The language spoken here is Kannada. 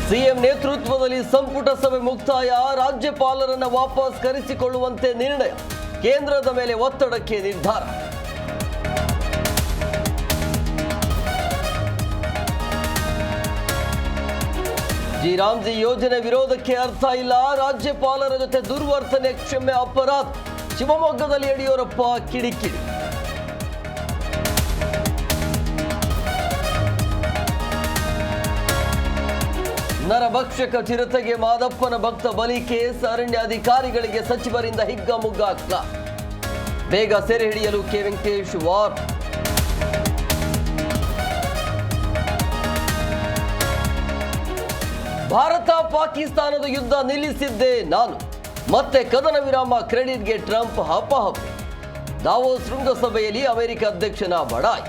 ಸಿಎಂ ನೇತೃತ್ವದಲ್ಲಿ ಸಂಪುಟ ಸಭೆ ಮುಕ್ತಾಯ, ರಾಜ್ಯಪಾಲರನ್ನ ವಾಪಸ್ ಕರೆಸಿಕೊಳ್ಳುವಂತೆ ನಿರ್ಣಯ, ಕೇಂದ್ರದ ಮೇಲೆ ಒತ್ತಡಕ್ಕೆ ನಿರ್ಧಾರ. ಜಿ ರಾಮ್ಜಿ ಯೋಜನೆ ವಿರೋಧಕ್ಕೆ ಅರ್ಥ ಇಲ್ಲ, ರಾಜ್ಯಪಾಲರ ಜೊತೆ ದುರ್ವರ್ತನೆ ಕ್ಷಮೆ ಅಪರಾಧ, ಶಿವಮೊಗ್ಗದಲ್ಲಿ ಯಡಿಯೂರಪ್ಪ ಕಿಡಿಕಿಡಿ. ನರಭಕ್ಷಕ ಚಿರತೆಗೆ ಮಾದಪ್ಪನ ಭಕ್ತ ಬಲಿ ಕೇಸ್, ಅರಣ್ಯಾಧಿಕಾರಿಗಳಿಗೆ ಸಚಿವರಿಂದ ಹಿಗ್ಗಾಮುಗ್ಗಾಕ್ಲ, ಬೇಗ ಸೆರೆ ಹಿಡಿಯಲು ಕೆ ವೆಂಕಟೇಶ್ ವಾರ್. ಭಾರತ ಪಾಕಿಸ್ತಾನದ ಯುದ್ಧ ನಿಲ್ಲಿಸಿದ್ದೆ ನಾನು, ಮತ್ತೆ ಕದನ ವಿರಾಮ ಕ್ರೆಡಿಟ್ಗೆ ಟ್ರಂಪ್ ಹಪಾಹಪಿ. ದಾವೋಸ್ ಶೃಂಗಸಭೆಯಲ್ಲಿ ಅಮೆರಿಕ ಅಧ್ಯಕ್ಷನ ಬಡಾಯಿ.